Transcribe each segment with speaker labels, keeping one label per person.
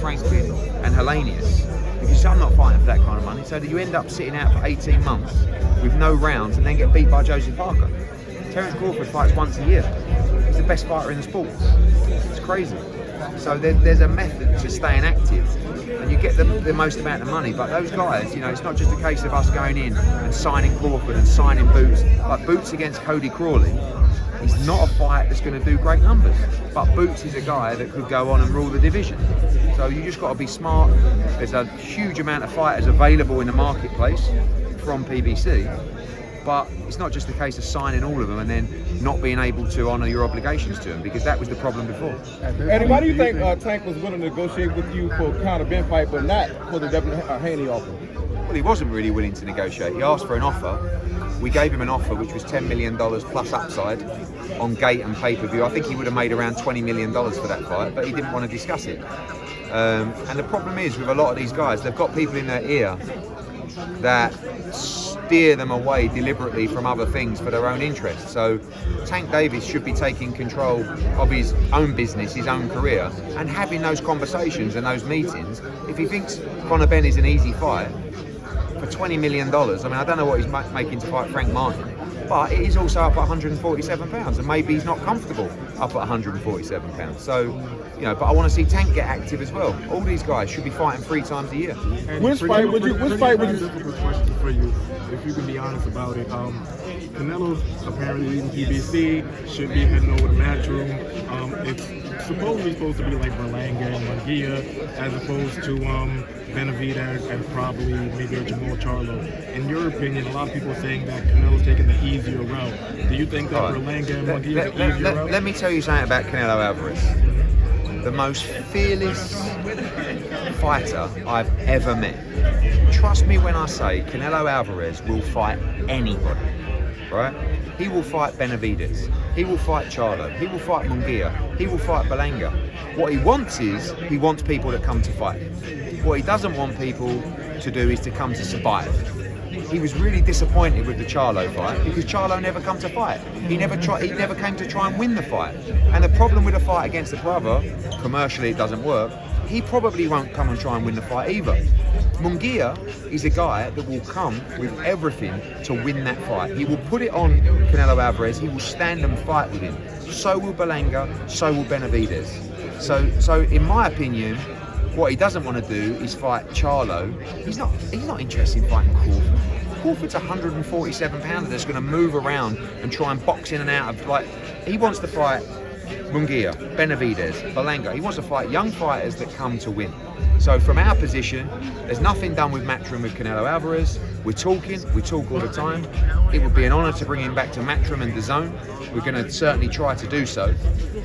Speaker 1: Franklin and Hellenius, because I'm not fighting for that kind of money. So that you end up sitting out for 18 months with no rounds and then get beat by Joseph Parker. Terence Crawford fights once a year. He's the best fighter in the sport. It's crazy. So there's a method to staying active, and you get the most amount of money. But those guys, you know, it's not just a case of us going in and signing Crawford and signing Boots. Like Boots against Cody Crawley is not a fight that's going to do great numbers. But Boots is a guy that could go on and rule the division. So you just got to be smart. There's a huge amount of fighters available in the marketplace from PBC. But it's not just a case of signing all of them and then not being able to honour your obligations to them, because that was the problem before.
Speaker 2: Eddie, why do you think Tank was willing to negotiate with you for a counter Ben fight, but not for the Devin Haney offer?
Speaker 1: Well, he wasn't really willing to negotiate. He asked for an offer. We gave him an offer which was $10 million plus upside on gate and pay-per-view. I think he would have made around $20 million for that fight, but he didn't want to discuss it. And the problem is with a lot of these guys, they've got people in their ear that steer them away deliberately from other things for their own interests. So Tank Davis should be taking control of his own business, his own career, and having those conversations and those meetings. If he thinks Conor Benn is an easy fight for $20 million, I mean, I don't know what he's making to fight Frank Martin, but it is also up at 147 pounds, and maybe he's not comfortable up at 147 pounds. So, you know, but I want to see Tank get active as well. All these guys should be fighting 3 times a year.
Speaker 2: Which fight would you?
Speaker 3: Difficult question for you, if you can be honest about it. Canelo's apparently leaving PBC, should be heading over to Matchroom. It's supposedly supposed to be like Berlanga and Munguia, as opposed to Benavidez and probably maybe a Jamal Charlo. In your opinion, a lot of people are saying that Canelo's taking the easier route. Do you think that Berlanga and Munguia is the easier route?
Speaker 1: Let me tell you something about Canelo Alvarez. The most fearless fighter I've ever met. Trust me when I say Canelo Alvarez will fight anybody, right? He will fight Benavidez, he will fight Charlo, he will fight Munguia, he will fight Berlanga. What he wants is, he wants people that come to fight him. What he doesn't want people to do is to come to survive. He was really disappointed with the Charlo fight because Charlo never come to fight. He never came to try and win the fight. And the problem with a fight against a brother, commercially it doesn't work, he probably won't come and try and win the fight either. Munguia is a guy that will come with everything to win that fight. He will put it on Canelo Alvarez, he will stand and fight with him. So will Berlanga, so will Benavidez. So in my opinion, what he doesn't want to do is fight Charlo. He's not interested in fighting Crawford. Crawford's a 147 pounder that's going to move around and try and box in and out of, like, he wants to fight Munguia, Benavidez, Berlanga. He wants to fight young fighters that come to win. So from our position, there's nothing done with Matchroom with Canelo Alvarez. We talk all the time. It would be an honour to bring him back to Matchroom and Dazn. We're going to certainly try to do so.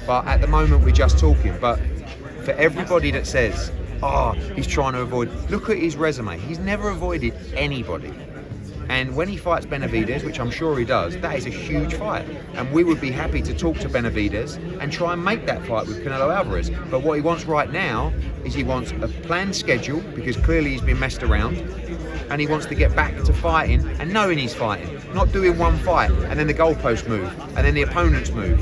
Speaker 1: But at the moment, we're just talking. But for everybody that says, he's trying to avoid, look at his resume. He's never avoided anybody. And when he fights Benavidez, which I'm sure he does, that is a huge fight. And we would be happy to talk to Benavidez and try and make that fight with Canelo Alvarez. But what he wants right now is he wants a planned schedule, because clearly he's been messed around. And he wants to get back to fighting and knowing he's fighting. Not doing one fight and then the goalposts move and then the opponents move.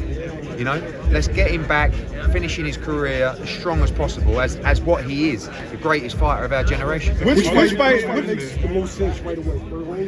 Speaker 1: You know, let's get him back, finishing his career as strong as possible, as what he is, the greatest fighter of our generation.
Speaker 2: Which fight makes the most sense right away?